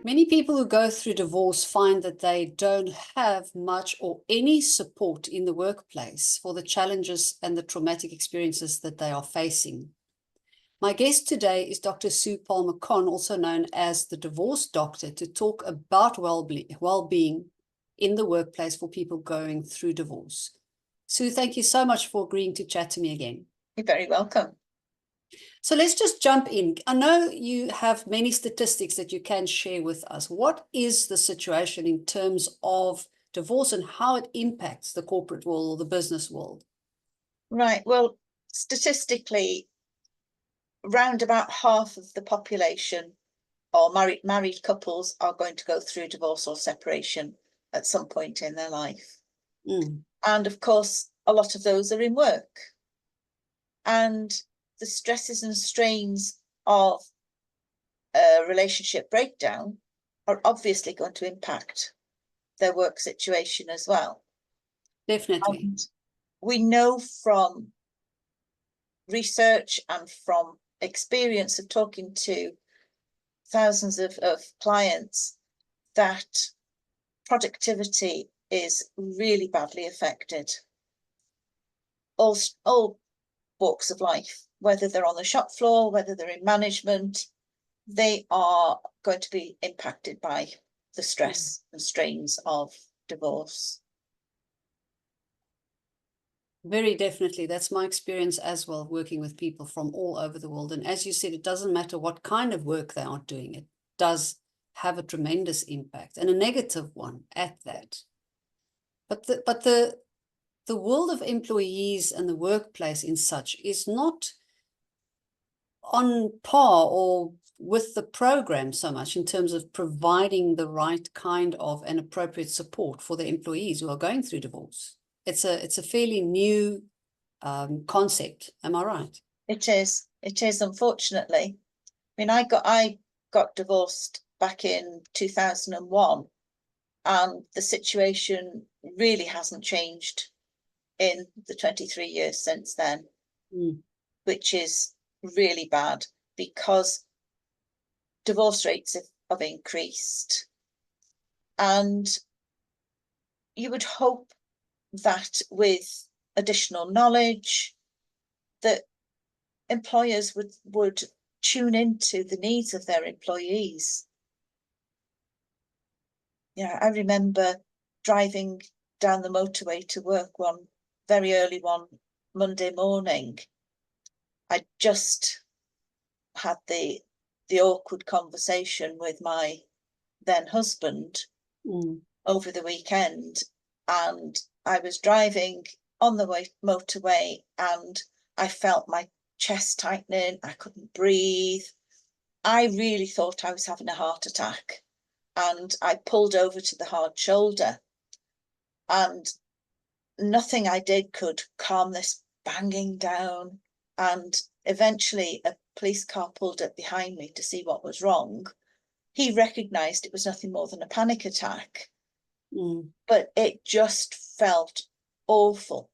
Many people who go through divorce find that they don't have much or any support in the workplace for the challenges and the traumatic experiences that they are facing. My guest today is Dr. Sue Palmer Conn, also known as the Divorce Doctor, to talk about well-being in the workplace for people going through divorce. Sue, thank you so much for agreeing to chat to me again. You're very welcome. So let's just jump in. I know you have many statistics that you can share with us. What is the situation in terms of divorce and how it impacts the corporate world or the business world? Right. Well, statistically, round about half of the population or married couples are going to go through divorce or separation at some point in their life. And of course, a lot of those are in work. And the stresses and strains of a relationship breakdown are obviously going to impact their work situation as well. Definitely. And we know from research and from experience of talking to thousands of clients that productivity is really badly affected. All walks of life, whether they're on the shop floor, whether they're in management, they are going to be impacted by the stress and strains of divorce. Very definitely. That's my experience as well, working with people from all over the world. And as you said, it doesn't matter what kind of work they are doing. It does have a tremendous impact, and a negative one at that. But the world of employees and the workplace in such is not on par or with the program so much in terms of providing the right kind of and appropriate support for the employees who are going through divorce. It's a fairly new concept. Am I right? It is, unfortunately. I mean, I got divorced back in 2001, and the situation really hasn't changed in the 23 years since then, which is really bad because divorce rates have increased. And you would hope that with additional knowledge that employers would tune into the needs of their employees. I remember driving down the motorway to work very early one Monday morning. I just had the awkward conversation with my then husband over the weekend, and I was driving on the motorway and I felt my chest tightening. I couldn't breathe. I really thought I was having a heart attack, and I pulled over to the hard shoulder, and nothing I did could calm this banging down. And eventually a police car pulled up behind me to see what was wrong. He recognised it was nothing more than a panic attack. But it just felt awful.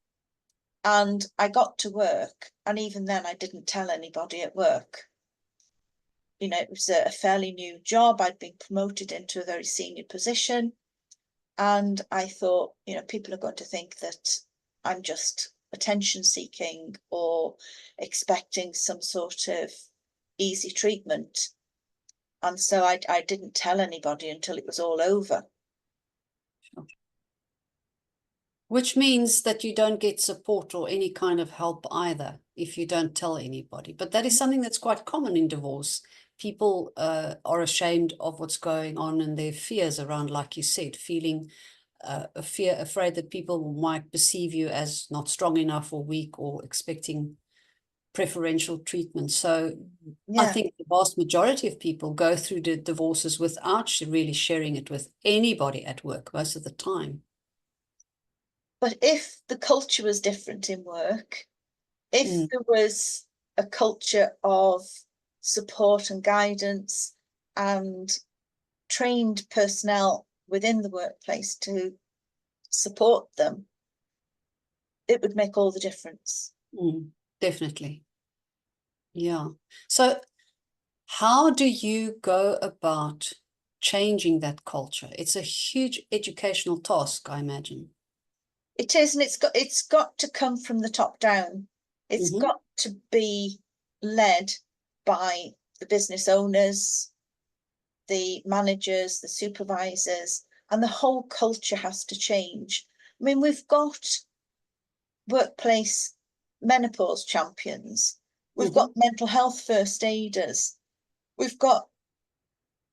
And I got to work, and even then I didn't tell anybody at work. It was a fairly new job. I'd been promoted into a very senior position. And I thought, people are going to think that I'm just attention seeking or expecting some sort of easy treatment. And so I didn't tell anybody until it was all over. Sure. Which means that you don't get support or any kind of help either if you don't tell anybody. But that is something that's quite common in divorce. People are ashamed of what's going on and their fears around, like you said, feeling afraid that people might perceive you as not strong enough or weak or expecting preferential treatment. So I think the vast majority of people go through the divorces without really sharing it with anybody at work most of the time. But if the culture was different in work, if there was a culture of support and guidance and trained personnel within the workplace to support them, it would make all the difference. Definitely. Yeah. So how do you go about changing that culture? It's a huge educational task, I imagine. It is, and it's got to come from the top down. It's got to be led by the business owners, the managers, the supervisors, and the whole culture has to change. I mean, we've got workplace menopause champions, we've got mental health first aiders, we've got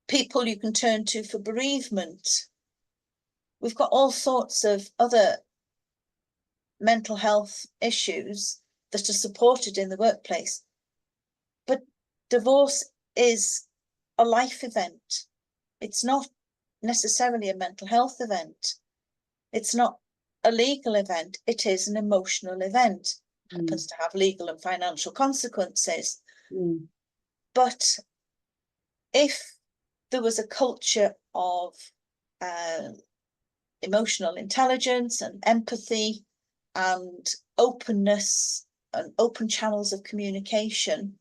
people you can turn to for bereavement, we've got all sorts of other mental health issues that are supported in the workplace. But divorce is a life event. It's not necessarily a mental health event. It's not a legal event. It is an emotional event. It happens to have legal and financial consequences. But if there was a culture of emotional intelligence and empathy and openness and open channels of communication,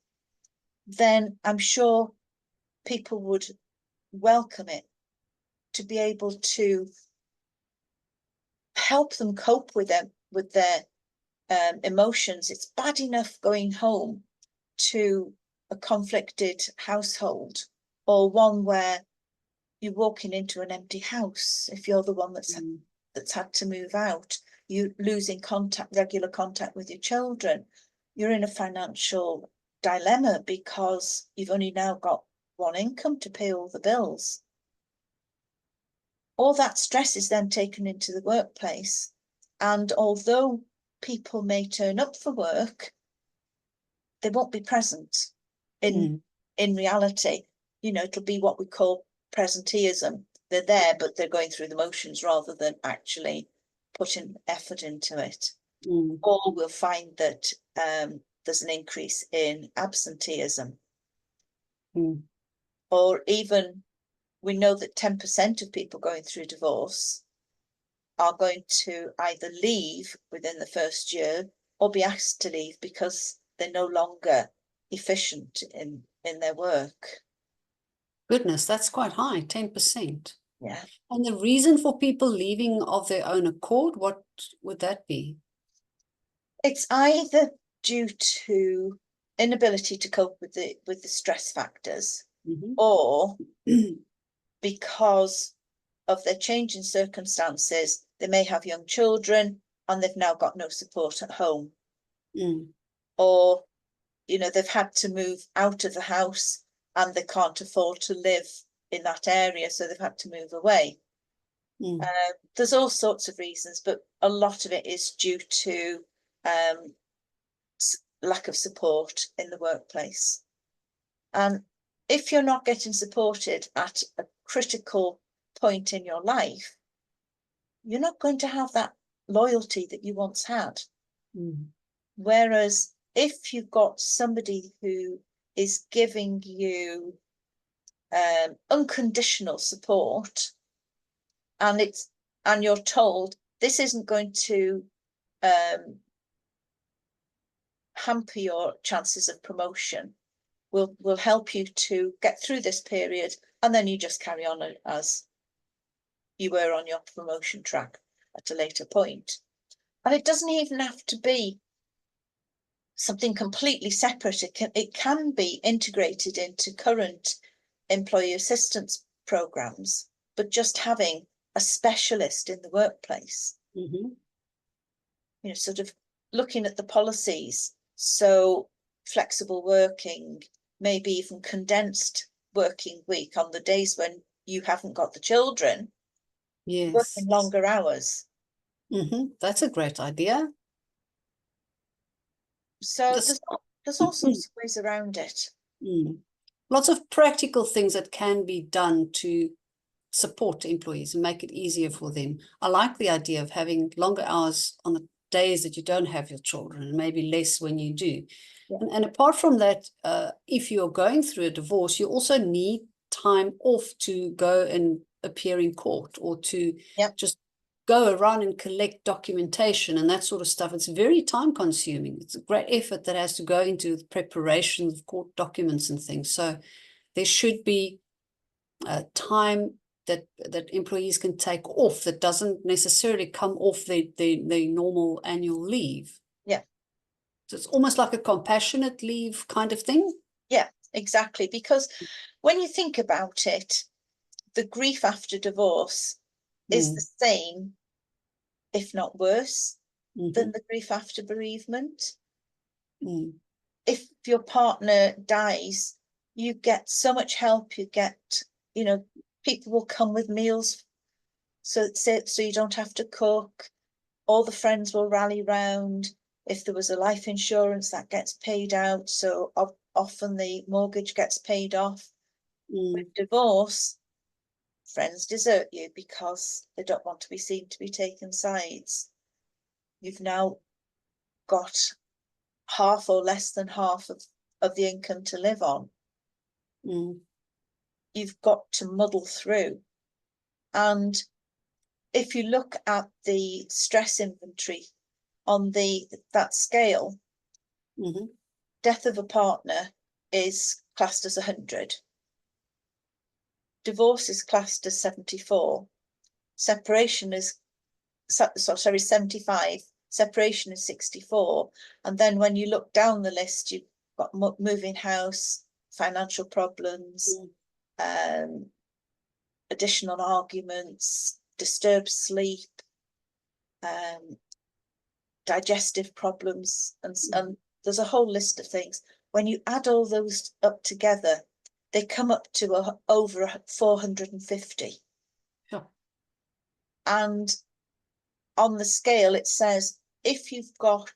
then I'm sure people would welcome it, to be able to help them cope with their emotions. It's bad enough going home to a conflicted household, or one where you're walking into an empty house. If you're the one that's had to move out, you're losing regular contact with your children. You're in a financial dilemma because you've only now got one income to pay all the bills. All that stress is then taken into the workplace. And although people may turn up for work, they won't be present in reality. You know, it'll be what we call presenteeism. They're there, but they're going through the motions rather than actually putting effort into it. Or we'll find that there's an increase in absenteeism. Or even, we know that 10% of people going through divorce are going to either leave within the first year or be asked to leave because they're no longer efficient in their work. Goodness, that's quite high, 10%. Yeah. And the reason for people leaving of their own accord, what would that be? It's either due to inability to cope with the stress factors, or because of their changing circumstances. They may have young children and they've now got no support at home. Or, you know, they've had to move out of the house and they can't afford to live in that area, so they've had to move away. There's all sorts of reasons, but a lot of it is due to lack of support in the workplace. And if you're not getting supported at a critical point in your life, you're not going to have that loyalty that you once had. Whereas if you've got somebody who is giving you unconditional support, and you're told this isn't going to hamper your chances of promotion, will help you to get through this period, and then you just carry on as you were on your promotion track at a later point. And it doesn't even have to be something completely separate. It can be integrated into current employee assistance programs, but just having a specialist in the workplace. You know, sort of looking at the policies. So flexible working, maybe even condensed working week on the days when you haven't got the children. Yes. Working longer hours. That's a great idea. So there's all sorts of ways around it. Lots of practical things that can be done to support employees and make it easier for them. I like the idea of having longer hours on the days that you don't have your children, and maybe less when you do. And apart from that, if you're going through a divorce, you also need time off to go and appear in court, or to just go around and collect documentation and that sort of stuff. It's very time consuming. It's a great effort that has to go into the preparation of court documents and things. So there should be time that employees can take off that doesn't necessarily come off their normal annual leave. Yeah. So it's almost like a compassionate leave kind of thing. Yeah, exactly. Because when you think about it, the grief after divorce is the same, if not worse, than the grief after bereavement. If your partner dies, you get so much help. You get, you know, people will come with meals, so you don't have to cook. All the friends will rally round. If there was a life insurance, that gets paid out, so often the mortgage gets paid off. With divorce, friends desert you because they don't want to be seen to be taking sides. You've now got half or less than half of the income to live on. You've got to muddle through. And if you look at the stress inventory on that scale, death of a partner is classed as 100. Divorce is classed as 74. Separation is, sorry, 75. Separation is 64. And then when you look down the list, you've got moving house, financial problems, additional arguments, disturbed sleep, digestive problems, and there's a whole list of things. When you add all those up together, they come up to over 450. Sure. And on the scale, it says if you've got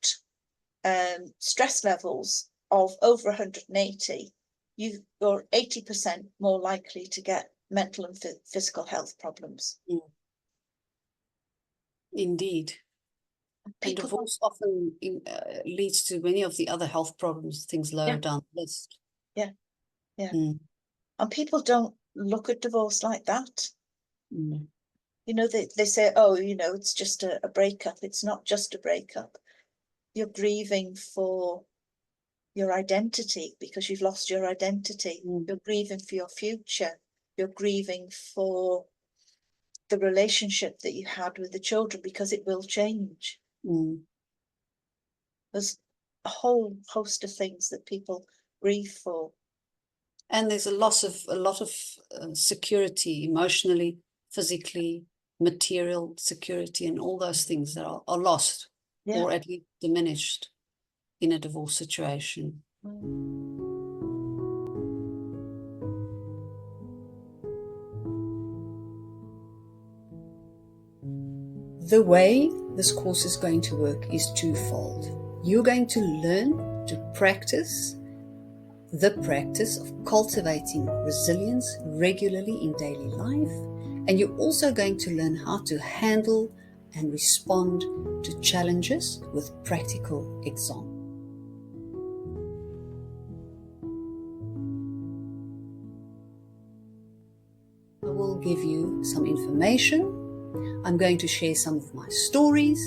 stress levels of over 180, you're 80% more likely to get mental and physical health problems. Indeed. And divorce often leads to many of the other health problems, things lower down the list. Yeah. And people don't look at divorce like that. You know, they say, oh, you know, it's just a breakup. It's not just a breakup. You're grieving for your identity because you've lost your identity. You're grieving for your future. You're grieving for the relationship that you had with the children because it will change. There's a whole host of things that people grieve for. And there's a lot of security, emotionally, physically, material security, and all those things that are lost or at least diminished in a divorce situation. The way this course is going to work is twofold. You're going to learn to practice the practice of cultivating resilience regularly in daily life, and you're also going to learn how to handle and respond to challenges with practical examples. I will give you some information. I'm going to share some of my stories,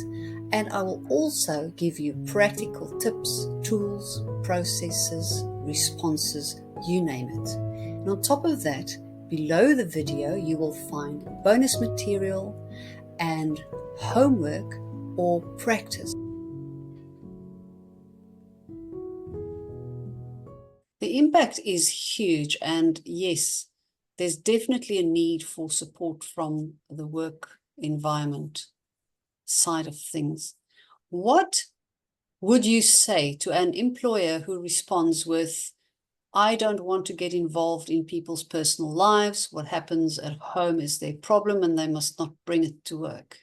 and I will also give you practical tips, tools, processes, responses, you name it. And on top of that, below the video, you will find bonus material and homework or practice. The impact is huge, and yes, there's definitely a need for support from the work environment side of things. What would you say to an employer who responds with, I don't want to get involved in people's personal lives. What happens at home is their problem and they must not bring it to work?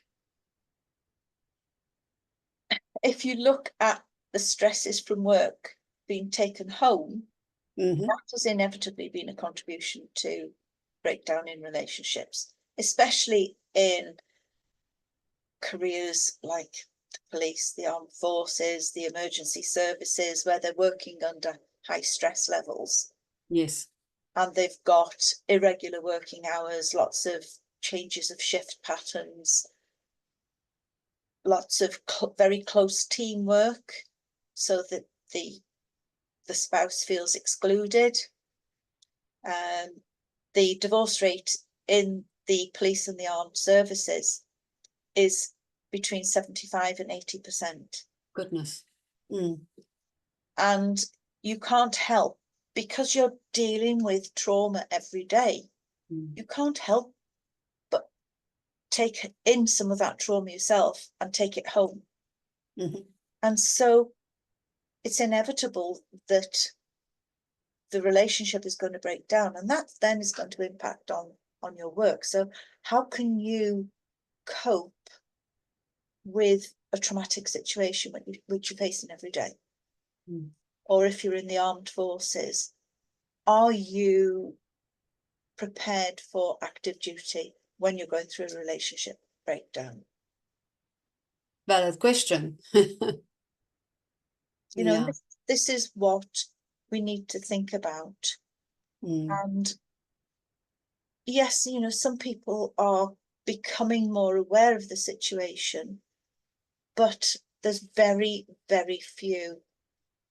If you look at the stresses from work being taken home, that has inevitably been a contribution to breakdown in relationships, especially in careers like the police, the armed forces, the emergency services, where they're working under high stress levels. Yes. And they've got irregular working hours, lots of changes of shift patterns, lots of very close teamwork, so that the spouse feels excluded. the divorce rate in the police and the armed services is between 75 and 80%. Goodness. And you can't help, because you're dealing with trauma every day, you can't help but take in some of that trauma yourself and take it home. And so it's inevitable that the relationship is going to break down, and that then is going to impact on your work. So how can you cope with a traumatic situation which you're facing every day? Or if you're in the armed forces, are you prepared for active duty when you're going through a relationship breakdown? Valid question. You know, this is what we need to think about. And yes, you know, some people are becoming more aware of the situation, but there's very, very few.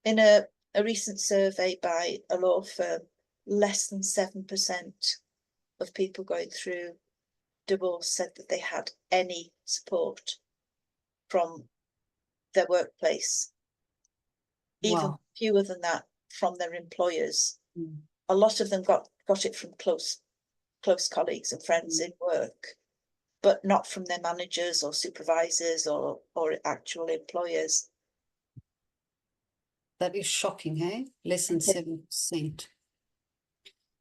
In a recent survey by a law firm, less than 7% of people going through divorce said that they had any support from their workplace. Even fewer than that from their employers. A lot of them got it from close colleagues and friends in work, but not from their managers or supervisors or actual employers. That is shocking, hey? Less than 7%.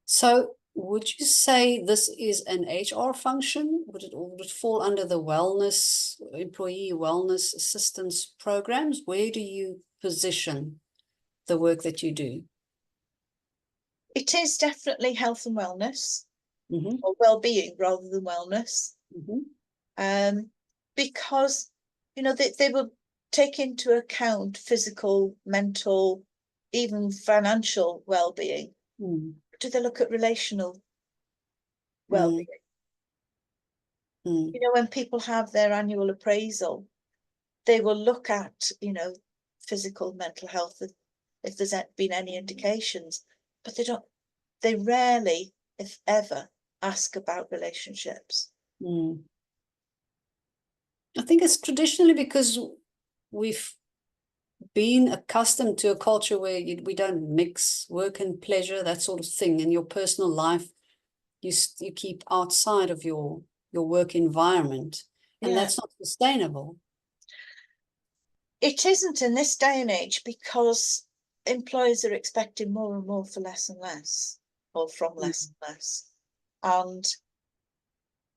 So would you say this is an HR function? Would it fall under the wellness, employee wellness assistance programs? Where do you position the work that you do? It is definitely health and wellness, or well-being rather than wellness. Because, you know, they will take into account physical, mental, even financial well-being. Do they look at relational well-being? You know, when people have their annual appraisal, they will look at, you know, physical, mental health, if there's been any indications, but they rarely, if ever, ask about relationships. I think it's traditionally because we've been accustomed to a culture where we don't mix work and pleasure, that sort of thing, and your personal life you keep outside of your work environment, and that's not sustainable. It isn't in this day and age, because employers are expecting more and more for less and less, or from less and less. And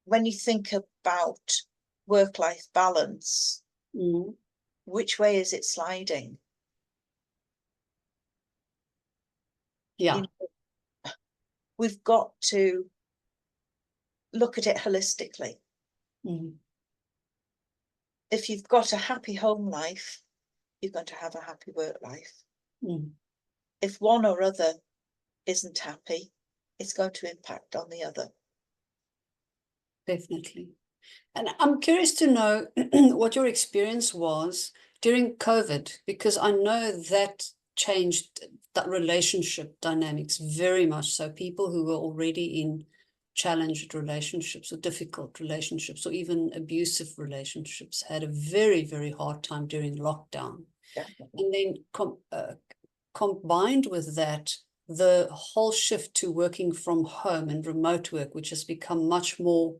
when you think about work-life balance, which way is it sliding? You know, we've got to look at it holistically. If you've got a happy home life, you're going to have a happy work life. If one or other isn't happy, it's going to impact on the other. Definitely. And I'm curious to know what your experience was during COVID, because I know that changed that relationship dynamics very much. So people who were already in challenged relationships or difficult relationships or even abusive relationships had a very, very hard time during lockdown. And then combined with that, the whole shift to working from home and remote work, which has become much more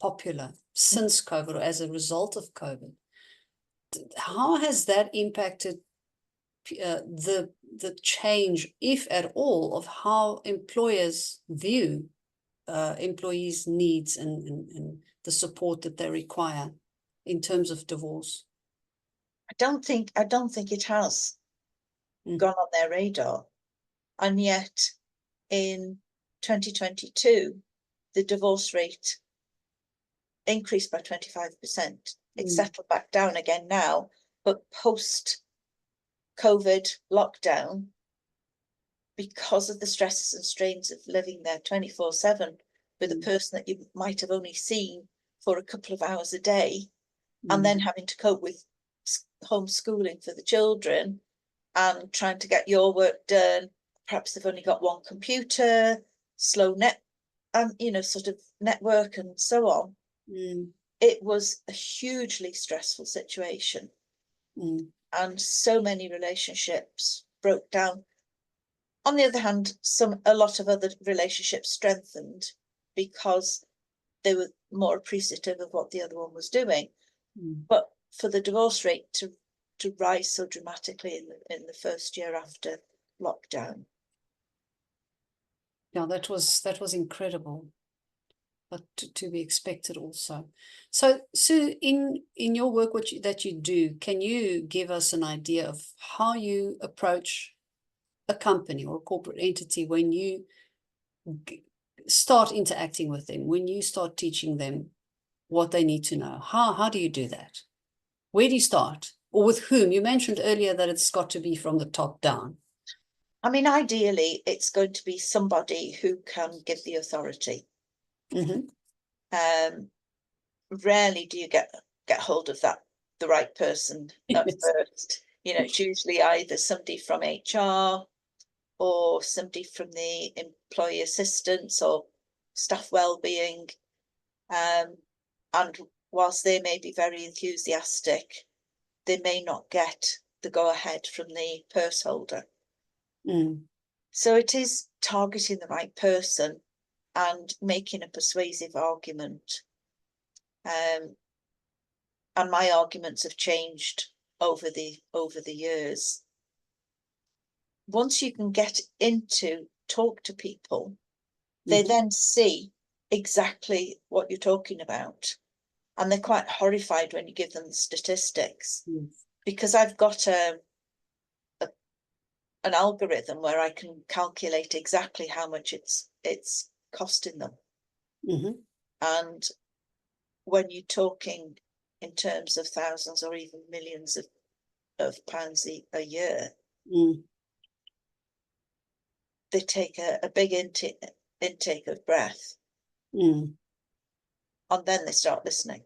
popular since COVID or as a result of COVID. How has that impacted the change, if at all, of how employers view employees' needs and the support that they require in terms of divorce? I don't think it has gone on their radar. And yet in 2022, the divorce rate increased by 25%. It's settled back down again now, but post-COVID lockdown, because of the stresses and strains of living there 24/7 with a person that you might have only seen for a couple of hours a day, and then having to cope with homeschooling for the children and trying to get your work done. Perhaps they've only got one computer, slow sort of network and so on. It was a hugely stressful situation. And so many relationships broke down. On the other hand, a lot of other relationships strengthened because they were more appreciative of what the other one was doing. But for the divorce rate to rise so dramatically in the first year after lockdown. Yeah, that was incredible, but to be expected also. So in your work that you do, can you give us an idea of how you approach a company or a corporate entity when you start interacting with them, when you start teaching them what they need to know? How do you do that? Where do you start? Or with whom? You mentioned earlier that it's got to be from the top down. I mean, ideally, it's going to be somebody who can give the authority. Rarely do you get hold of the right person at first. It's usually either somebody from HR or somebody from the employee assistance or staff wellbeing. And whilst they may be very enthusiastic, they may not get the go-ahead from the purse holder. So it is targeting the right person and making a persuasive argument. And my arguments have changed over the years. Once you can get into talk to people, they then see exactly what you're talking about. And they're quite horrified when you give them the statistics. Because I've got an algorithm where I can calculate exactly how much it's costing them. And when you're talking in terms of thousands or even millions of pounds a year, they take a big intake of breath, and then they start listening.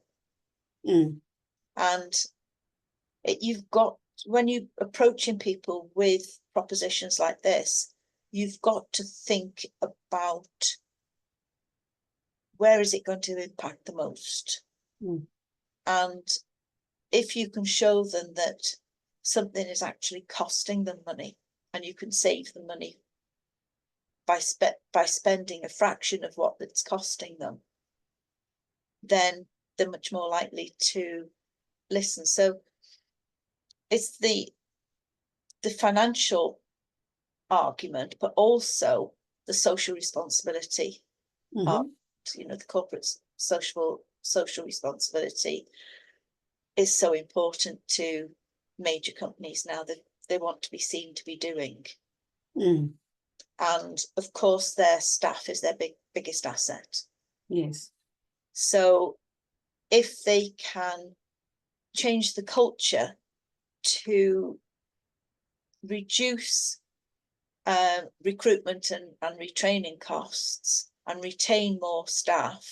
And when you're approaching people with propositions like this, you've got to think about where is it going to impact the most. And if you can show them that something is actually costing them money and you can save them money by spending a fraction of what it's costing them, then they're much more likely to listen. So it's the financial argument, but also the social responsibility, the corporate social responsibility is so important to major companies now that they want to be seen to be doing. And of course, their staff is their biggest asset. Yes. So if they can change the culture to reduce recruitment and retraining costs and retain more staff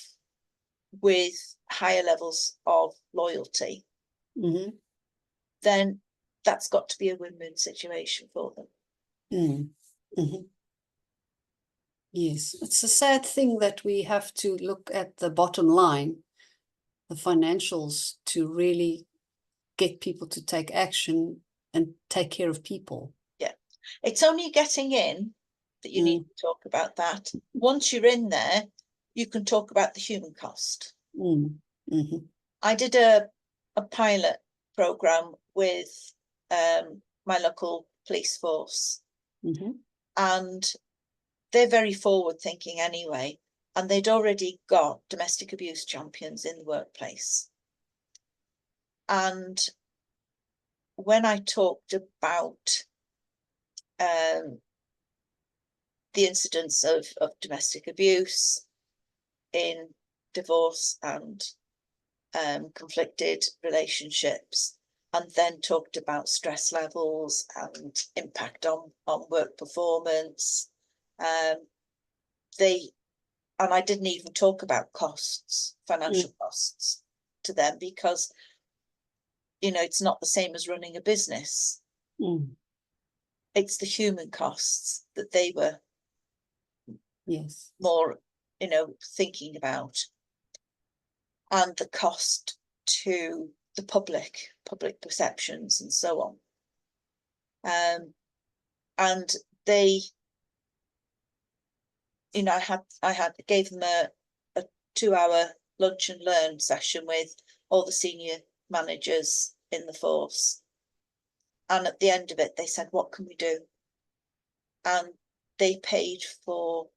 with higher levels of loyalty, then that's got to be a win-win situation for them. Yes, it's a sad thing that we have to look at the bottom line, the financials, to really get people to take action and take care of people. Yeah, it's only getting in that you need to talk about that. Once you're in there, you can talk about the human cost. I did a pilot program with my local police force, and they're very forward thinking anyway, and they'd already got domestic abuse champions in the workplace. And when I talked about the incidence of domestic abuse in divorce and conflicted relationships, and then talked about stress levels and impact on work performance, and I didn't even talk about costs, financial costs to them, because it's not the same as running a business. It's the human costs that they were Yes. more, thinking about, and the cost to the public perceptions and so on. And they, I gave them a 2-hour lunch and learn session with all the senior managers in the force. And at the end of it, they said, what can we do? And they paid for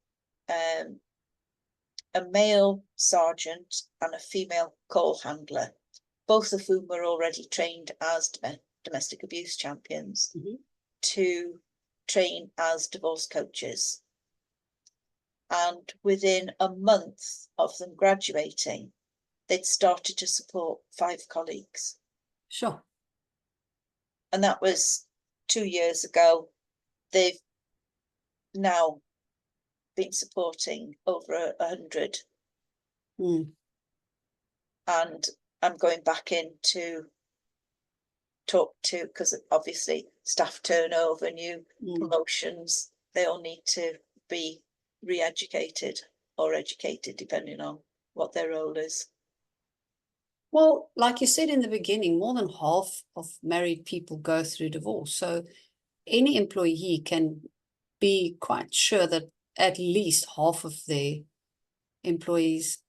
a male sergeant and a female call handler, both of whom were already trained as domestic abuse champions, to train as divorce coaches. And within a month of them graduating, they'd started to support 5 colleagues. Sure. And that was 2 years ago. They've now been supporting over 100. And I'm going back in to talk to, because obviously staff turnover, new promotions, they all need to be re-educated or educated, depending on what their role is. Well, like you said in the beginning, more than half of married people go through divorce. So any employee can be quite sure that at least half of their employees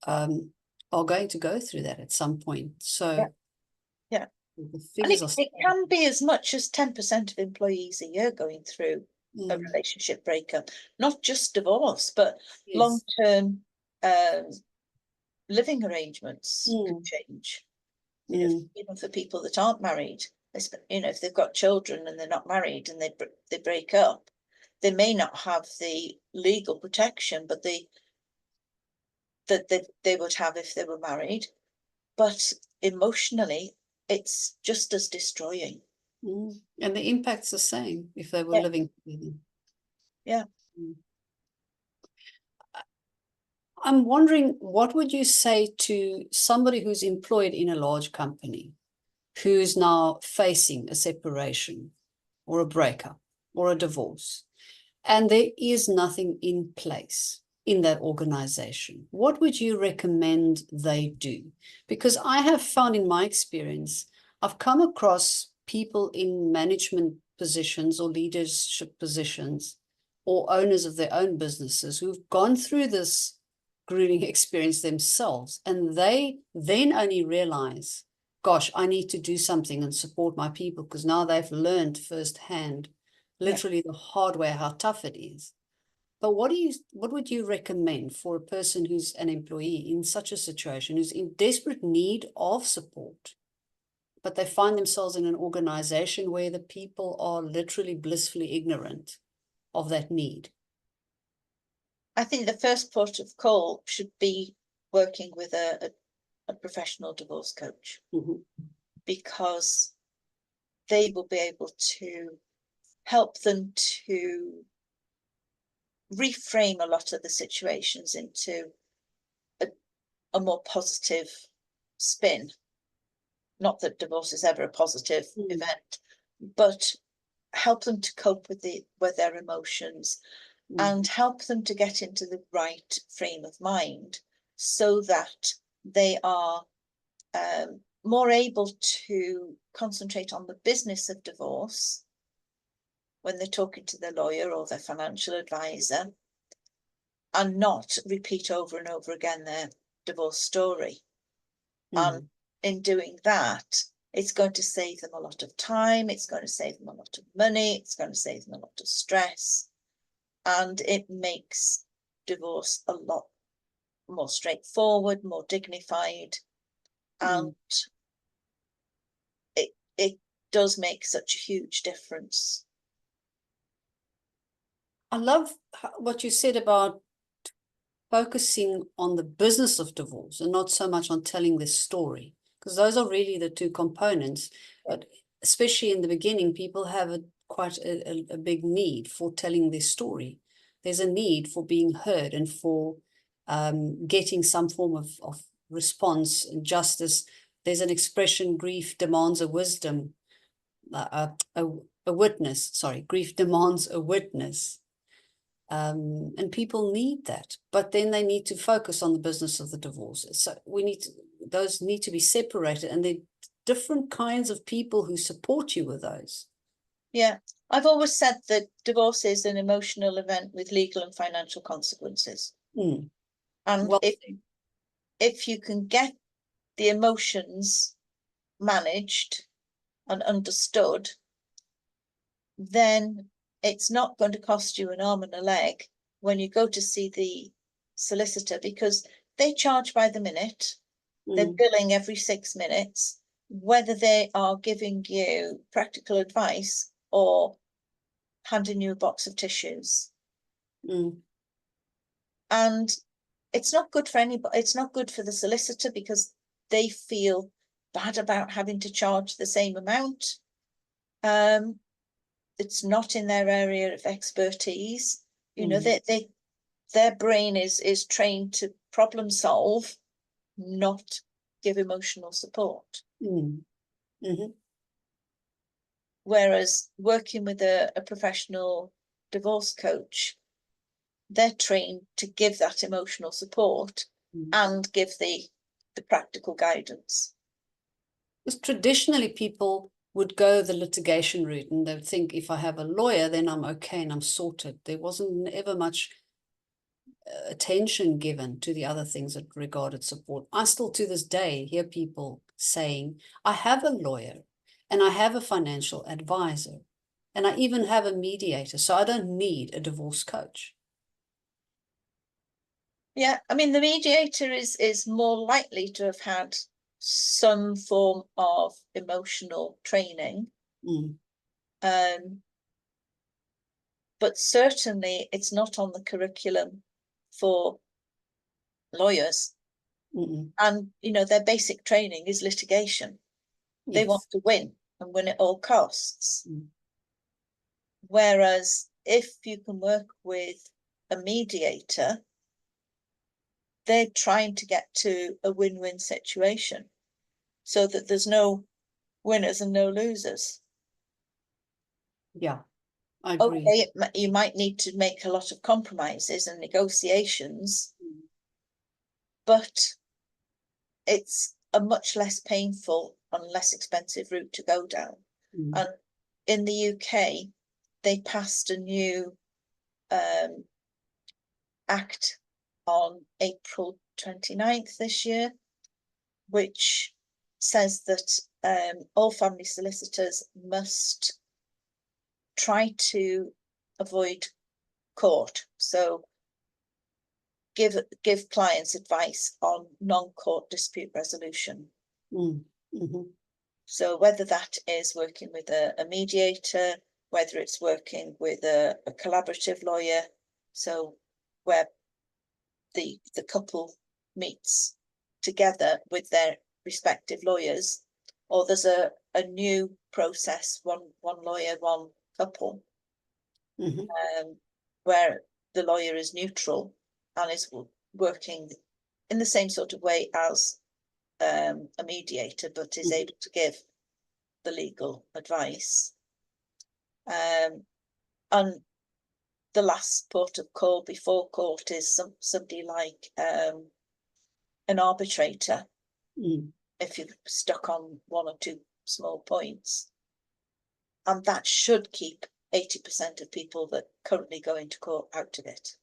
are going to go through that at some point. So yeah. The and figures it can be as much as 10% of employees a year going through a relationship breakup, not just divorce, but long-term living arrangements can change. Even for people that aren't married, if they've got children and they're not married and they break up, they may not have the legal protection, but that they would have if they were married. But emotionally, it's just as destroying. And the impact's the same if they were living together. Yeah. I'm wondering, what would you say to somebody who's employed in a large company, who's now facing a separation or a breakup or a divorce, and there is nothing in place in that organization? What would you recommend they do? Because I have found in my experience, I've come across people in management positions or leadership positions or owners of their own businesses who've gone through this grueling experience themselves, and they then only realize, gosh, I need to do something and support my people, because now they've learned firsthand, literally the hard way, how tough it is. But what would you recommend for a person who's an employee in such a situation, who's in desperate need of support, but they find themselves in an organization where the people are literally blissfully ignorant of that need? I think the first port of call should be working with a professional divorce coach, because they will be able to help them to reframe a lot of the situations into a more positive spin. Not that divorce is ever a positive event, but help them to cope with their emotions and help them to get into the right frame of mind, so that they are more able to concentrate on the business of divorce when they're talking to their lawyer or their financial advisor, and not repeat over and over again their divorce story. And in doing that, it's going to save them a lot of time, it's going to save them a lot of money, it's going to save them a lot of stress, and it makes divorce a lot more straightforward, more dignified, and it does make such a huge difference. I love what you said about focusing on the business of divorce and not so much on telling the story, because those are really the two components. But especially in the beginning, people have quite a big need for telling their story. There's a need for being heard and for getting some form of response and justice. There's an expression, grief demands a wisdom, a witness, sorry, grief demands a witness. And people need that, but then they need to focus on the business of the divorce. So those need to be separated, and they're different kinds of people who support you with those. Yeah, I've always said that divorce is an emotional event with legal and financial consequences. Mm. And Well, if you can get the emotions managed and understood, then it's not going to cost you an arm and a leg when you go to see the solicitor, because they charge by the minute. They're billing every 6 minutes, whether they are giving you practical advice or handing you a box of tissues. And it's not good for anybody. It's not good for the solicitor, because they feel bad about having to charge the same amount. It's not in their area of expertise. You know, their brain is trained to problem solve, not give emotional support. Whereas working with a professional divorce coach, they're trained to give that emotional support and give the practical guidance. Because traditionally people would go the litigation route, and they would think, if I have a lawyer, then I'm okay and I'm sorted. There wasn't ever much attention given to the other things that regarded support. I still to this day hear people saying, I have a lawyer and I have a financial advisor and I even have a mediator, so I don't need a divorce coach. Yeah, I mean, the mediator is more likely to have had some form of emotional training. But certainly it's not on the curriculum for lawyers. And, you know, their basic training is litigation. They want to win and win at all costs. Whereas if you can work with a mediator, they're trying to get to a win-win situation so that there's no winners and no losers. Yeah, I agree. Okay, you might need to make a lot of compromises and negotiations, but it's a much less painful and less expensive route to go down. And in the UK, they passed a new act on April 29th this year, which says that all family solicitors must try to avoid court. So give clients advice on non-court dispute resolution. So whether that is working with a mediator, whether it's working with a collaborative lawyer, so where the couple meets together with their respective lawyers, or there's a new process, one lawyer, one couple, where the lawyer is neutral and is working in the same sort of way as a mediator, but is able to give the legal advice. And the last port of call before court is somebody like an arbitrator, if you're stuck on one or two small points. And that should keep 80% of people that currently go into court out of it.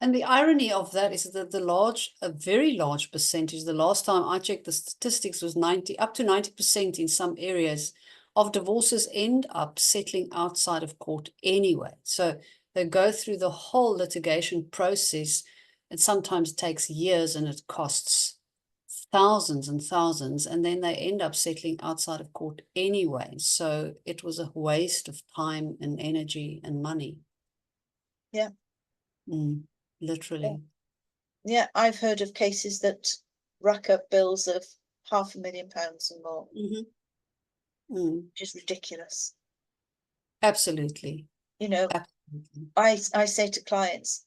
And the irony of that is that a very large percentage, the last time I checked the statistics, was up to 90% in some areas of divorces end up settling outside of court anyway. So they go through the whole litigation process. It sometimes takes years and it costs thousands and thousands, and then they end up settling outside of court anyway. So it was a waste of time and energy and money. Yeah. Literally. Yeah, I've heard of cases that rack up bills of £500,000 and more, which is ridiculous. Absolutely. You know, absolutely. I say to clients,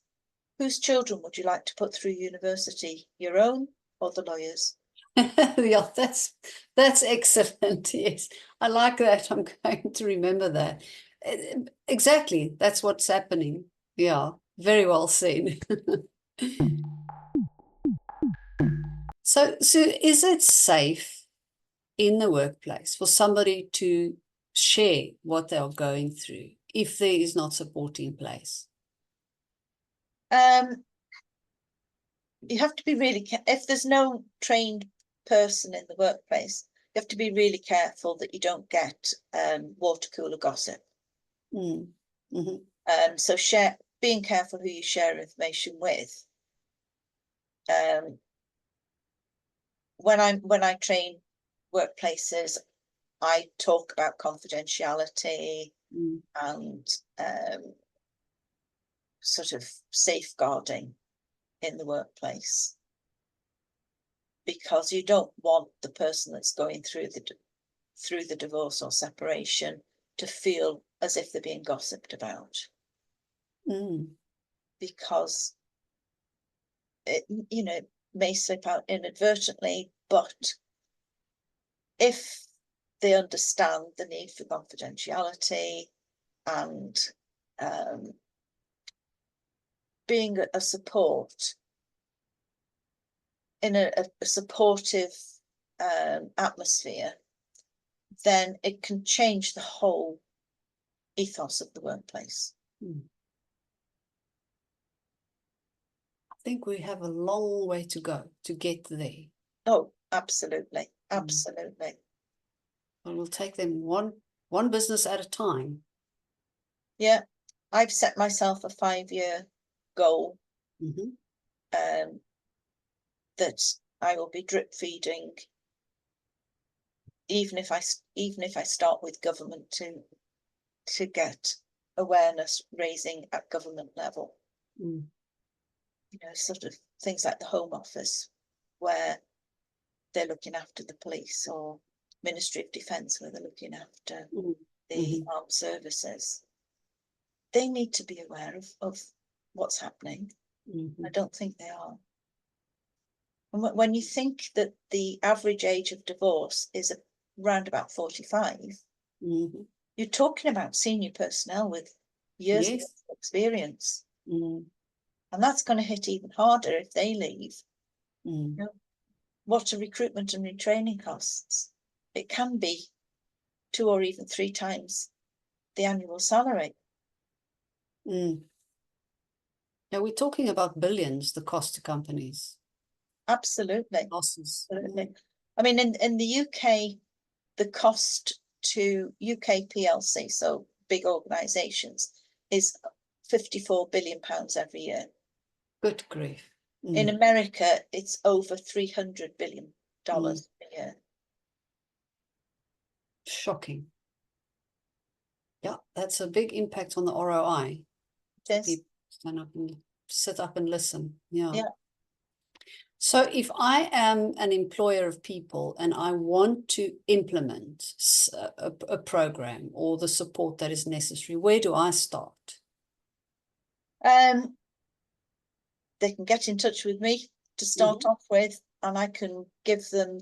whose children would you like to put through university, your own or the lawyers? Yeah, that's excellent. Yes, I like that. I'm going to remember that. Exactly, that's what's happening. Yeah, very well said. So is it safe in the workplace for somebody to share what they are going through if there is not support in place? You have to be really if there's no trained person in the workplace, you have to be really careful that you don't get water cooler gossip. So being careful who you share information with. When I train workplaces, I talk about confidentiality and sort of safeguarding in the workplace, because you don't want the person that's going through the divorce or separation to feel as if they're being gossiped about, because it, you know, may slip out inadvertently, but if they understand the need for confidentiality and being a support in a supportive atmosphere, then it can change the whole ethos of the workplace. I think we have a long way to go to get there. Oh, absolutely, absolutely. But we'll take them one business at a time. Yeah, I've set myself a 5-year goal that I will be drip feeding, even if I start with government, to get awareness raising at government level. You know, sort of things like the Home Office, where they're looking after the police, or Ministry of Defence, where they're looking after the armed services. They need to be aware of what's happening. I don't think they are. And when you think that the average age of divorce is around about 45, you're talking about senior personnel with years of experience. And that's going to hit even harder if they leave. You know, what are recruitment and retraining costs? It can be 2 or even 3 times the annual salary. Now we're talking about billions, the cost to companies. Absolutely. Losses. Absolutely. I mean, in the UK, the cost to UK PLC, so big organisations, is £54 billion every year. Good grief. In America, it's over $300 billion a year. Shocking. Yeah, that's a big impact on the ROI. It is. People stand up and sit up and listen. Yeah. So if I am an employer of people and I want to implement a program or the support that is necessary, where do I start? They can get in touch with me to start off with, and I can give them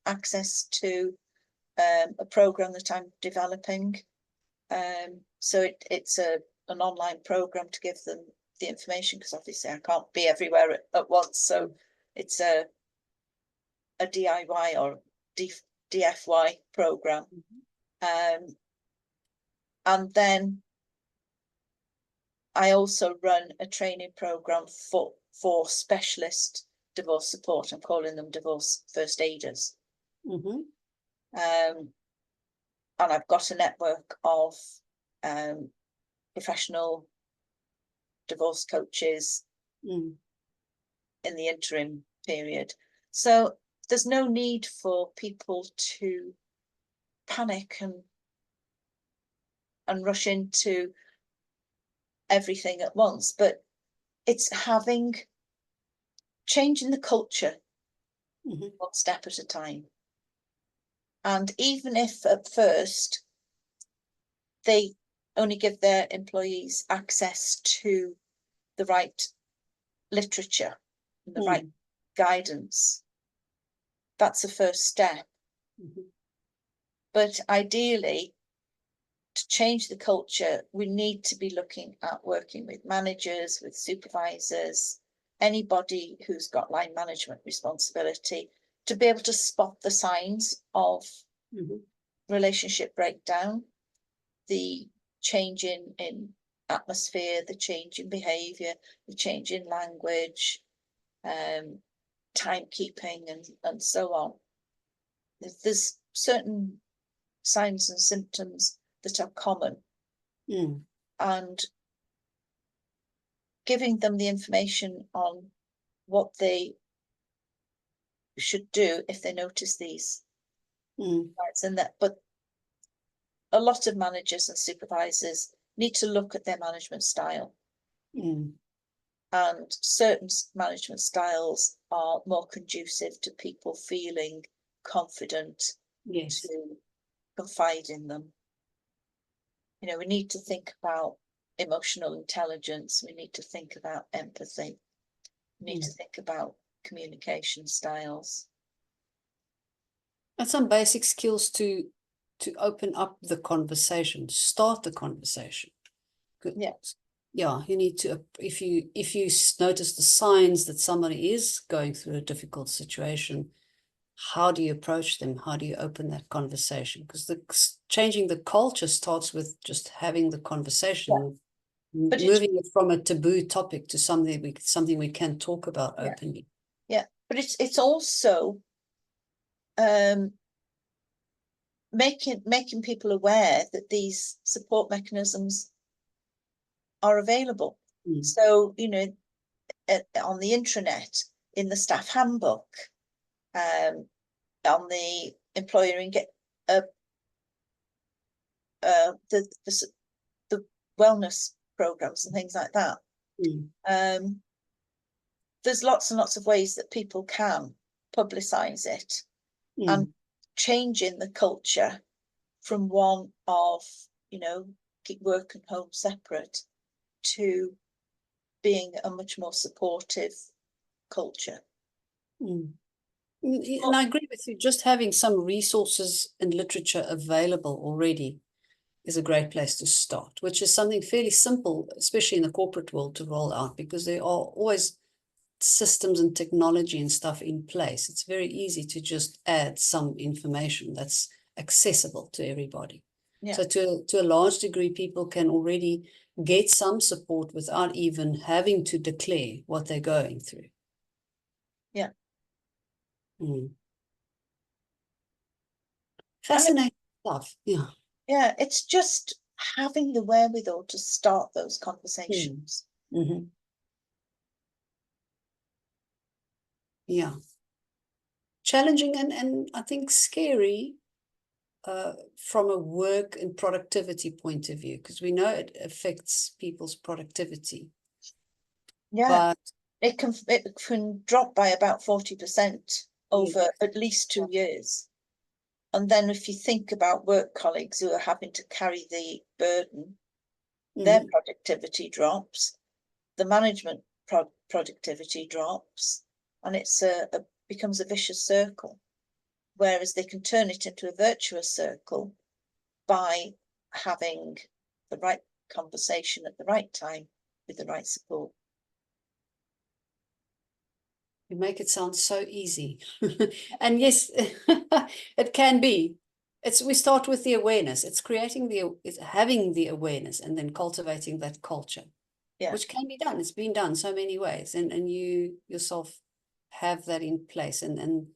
access to a program that I'm developing. So it's an online program to give them the information, because obviously I can't be everywhere at once. So it's a DIY or DFY program. And then I also run a training program for specialist divorce support. I'm calling them divorce first aiders. And I've got a network of professional divorce coaches in the interim period. So there's no need for people to panic and rush into everything at once, but it's changing the culture one step at a time. And even if at first they only give their employees access to the right literature and the right guidance, that's a first step. But ideally, to change the culture, we need to be looking at working with managers, with supervisors, anybody who's got line management responsibility, to be able to spot the signs of relationship breakdown, the change in atmosphere, the change in behavior, the change in language, timekeeping, and so on. There's certain signs and symptoms that are common, and giving them the information on what they should do if they notice these signs. And that, but a lot of managers and supervisors need to look at their management style. And certain management styles are more conducive to people feeling confident to confide in them. You know, we need to think about emotional intelligence. We need to think about empathy. We need to think about communication styles. And some basic skills to open up the conversation, start the conversation. Yes. Yeah, you need to, if you notice the signs that somebody is going through a difficult situation, how do you approach them? How do you open that conversation? Because changing the culture starts with just having the conversation, moving it from a taboo topic to something we can talk about openly. Yeah, but it's also making people aware that these support mechanisms are available. So, you know, on the intranet, in the staff handbook, on the employer the wellness programs and things like that. There's lots and lots of ways that people can publicize it and changing the culture from one of, you know, keep work and home separate to being a much more supportive culture. And I agree with you, just having some resources and literature available already is a great place to start, which is something fairly simple, especially in the corporate world, to roll out, because there are always systems and technology and stuff in place. It's very easy to just add some information that's accessible to everybody. So to a large degree, people can already get some support without even having to declare what they're going through. Yeah. Fascinating stuff. Yeah. Yeah, it's just having the wherewithal to start those conversations. Yeah. Challenging and I think scary from a work and productivity point of view, because we know it affects people's productivity. Yeah, but it can drop by about 40% over at least 2 years. And then if you think about work colleagues who are having to carry the burden, their productivity drops, the management productivity drops, and it's becomes a vicious circle. Whereas they can turn it into a virtuous circle by having the right conversation at the right time with the right support. You make it sound so easy. And yes, it can be. We start with the awareness. It's having the awareness and then cultivating that culture, which can be done. It's been done so many ways, and you yourself have that in place, and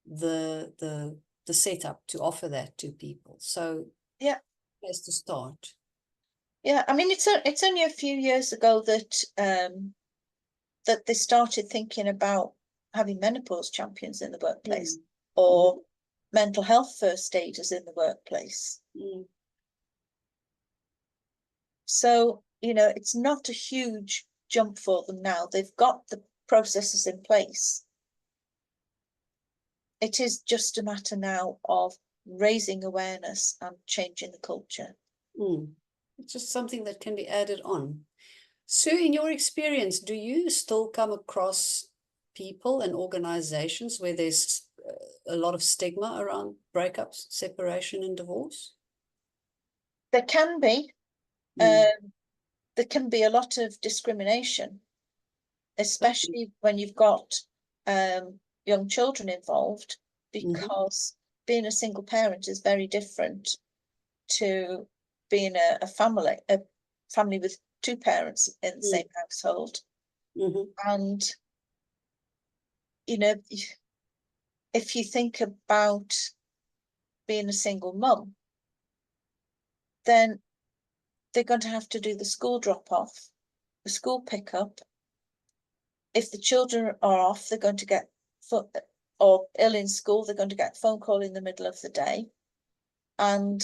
the setup to offer that to people. So place to start. Yeah, I mean, it's only a few years ago that that they started thinking about having menopause champions in the workplace or mental health first aiders in the workplace. So, you know, it's not a huge jump for them now. They've got the processes in place. It is just a matter now of raising awareness and changing the culture. It's just something that can be added on. Sue, in your experience, do you still come across people and organizations where there's a lot of stigma around breakups, separation, and divorce? There can be. Mm. There can be a lot of discrimination, especially when you've got young children involved, because being a single parent is very different to being a family with two parents in the same household. And, you know, if you think about being a single mum, then they're going to have to do the school drop-off, the school pickup. If the children are off, they're going to get or ill in school, they're going to get a phone call in the middle of the day. And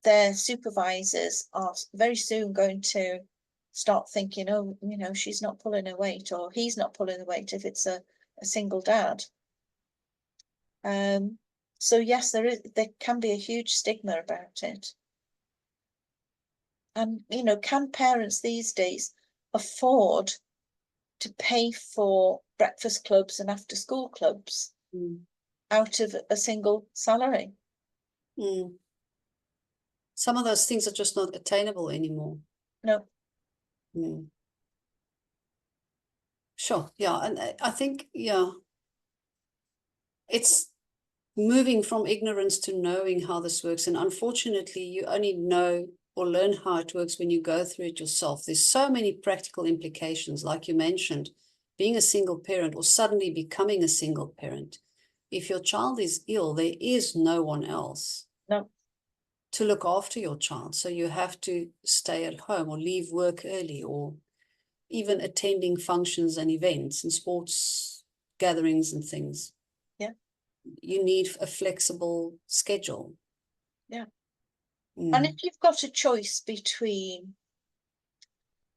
their supervisors are very soon going to start thinking, oh, you know, she's not pulling her weight, or he's not pulling the weight if it's a single dad. So yes, there can be a huge stigma about it. And, you know, can parents these days afford to pay for breakfast clubs and after school clubs out of a single salary? Some of those things are just not attainable anymore. No. Sure, yeah, and I think, yeah, it's moving from ignorance to knowing how this works. And unfortunately, you only know or learn how it works when you go through it yourself. There's so many practical implications, like you mentioned, being a single parent or suddenly becoming a single parent. If your child is ill, there is no one else to look after your child. So you have to stay at home or leave work early, or even attending functions and events and sports gatherings and things. Yeah. You need a flexible schedule. Yeah. And if you've got a choice between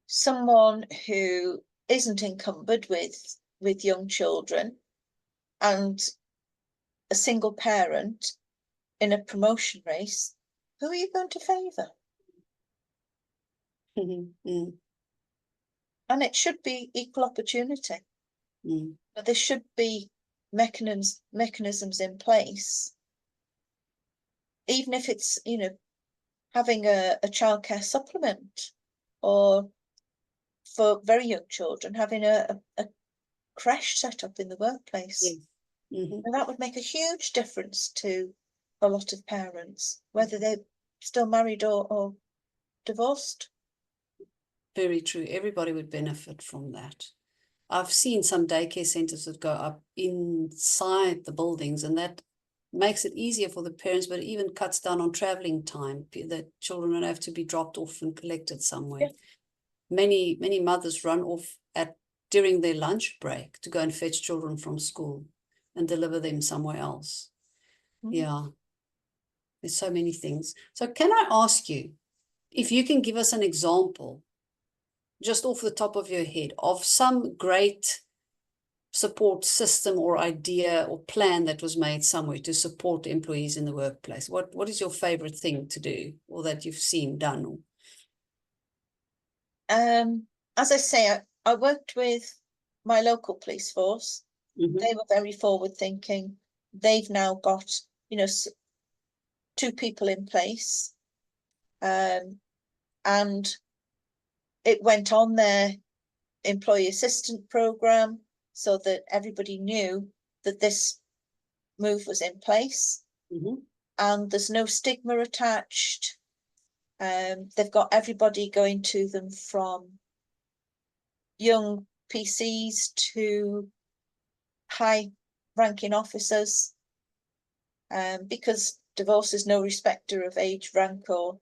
someone who isn't encumbered with young children and a single parent in a promotion race, who are you going to favour? And it should be equal opportunity. But there should be mechanisms in place, even if it's, you know, having a childcare supplement, or for very young children, having a creche set up in the workplace. And that would make a huge difference to a lot of parents, whether they're still married or divorced. Very true. Everybody would benefit from that. I've seen some daycare centers that go up inside the buildings, and that makes it easier for the parents, but it even cuts down on traveling time. The children don't have to be dropped off and collected somewhere. Yeah. Many mothers run off during their lunch break to go and fetch children from school and deliver them somewhere else. Yeah. There's so many things. So can I ask you if you can give us an example, just off the top of your head, of some great support system or idea or plan that was made somewhere to support employees in the workplace? What is your favorite thing to do, or that you've seen done? As I say, I worked with my local police force. They were very forward thinking. They've now got, you know, 2 people in place, and it went on their employee assistant program so that everybody knew that this move was in place, and there's no stigma attached. They've got everybody going to them, from young PCs to high ranking officers, because divorce is no respecter of age, rank, or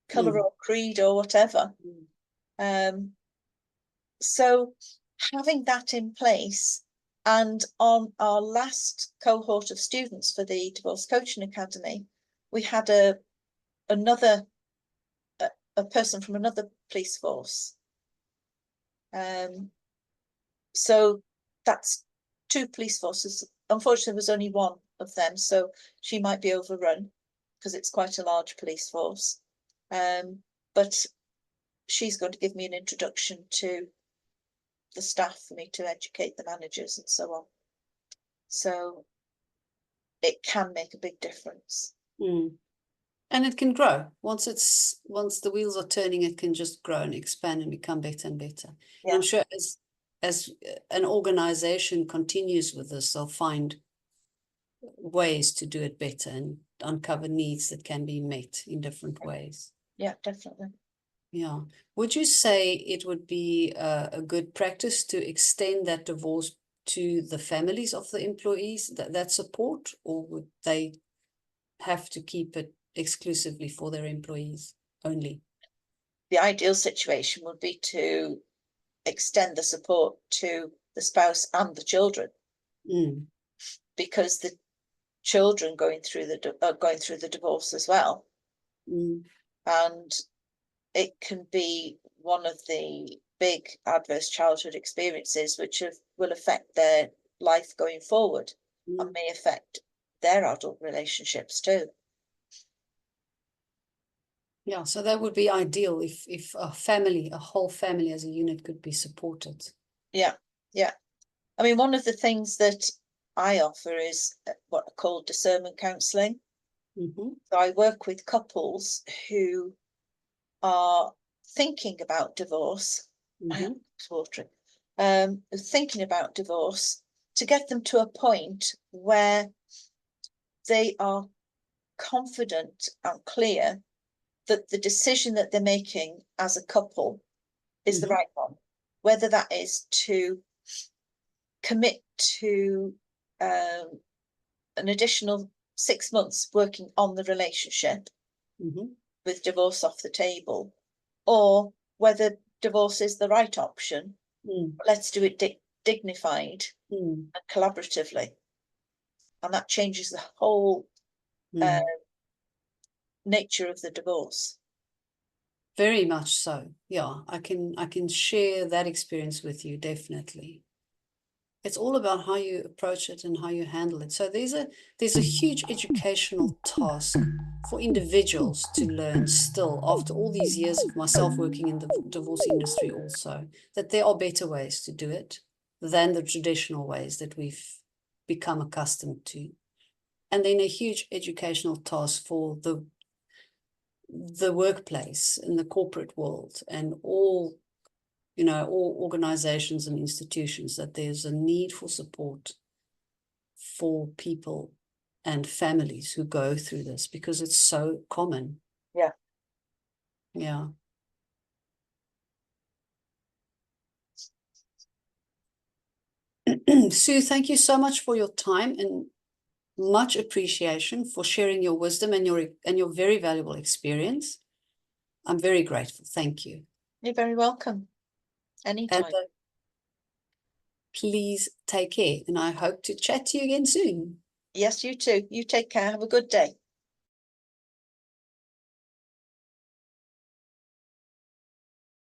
colour, or creed, or whatever. So having that in place, and on our last cohort of students for the Divorce Coaching Academy, we had a person from another police force. So that's 2 police forces. Unfortunately, there was only one of them, so she might be overrun because it's quite a large police force. But she's going to give me an introduction to the staff for me to educate the managers and so on. So it can make a big difference. And it can grow. Once the wheels are turning, it can just grow and expand and become better and better. Yeah. And I'm sure as an organization continues with this, they'll find ways to do it better and uncover needs that can be met in different ways. Yeah, definitely. Yeah. Would you say it would be a good practice to extend that divorce to the families of the employees, that support, or would they have to keep it exclusively for their employees only? The ideal situation would be to extend the support to the spouse and the children, because the children going through the divorce as well, and it can be one of the big adverse childhood experiences which will affect their life going forward, and may affect their adult relationships too. Yeah, so that would be ideal if a whole family as a unit could be supported. Yeah, yeah. I mean, one of the things that I offer is what are called discernment counselling. So I work with couples who are thinking about divorce, thinking about divorce, to get them to a point where they are confident and clear that the decision that they're making as a couple is the right one, whether that is to commit to an additional 6 months working on the relationship with divorce off the table, or whether divorce is the right option. Let's do it dignified and collaboratively, and that changes the whole nature of the divorce. Very much so. Yeah, I can share that experience with you, definitely. It's all about how you approach it and how you handle it. So there's a huge educational task for individuals to learn still, after all these years of myself working in the divorce industry also, that there are better ways to do it than the traditional ways that we've become accustomed to. And then a huge educational task for the workplace and the corporate world and all organizations and institutions, that there's a need for support for people and families who go through this, because it's so common. Yeah. Yeah. Sue, thank you so much for your time, and much appreciation for sharing your wisdom and your very valuable experience. I'm very grateful. Thank you. You're very welcome. Anytime. And please take care, and I hope to chat to you again soon. Yes, you too. You take care. Have a good day.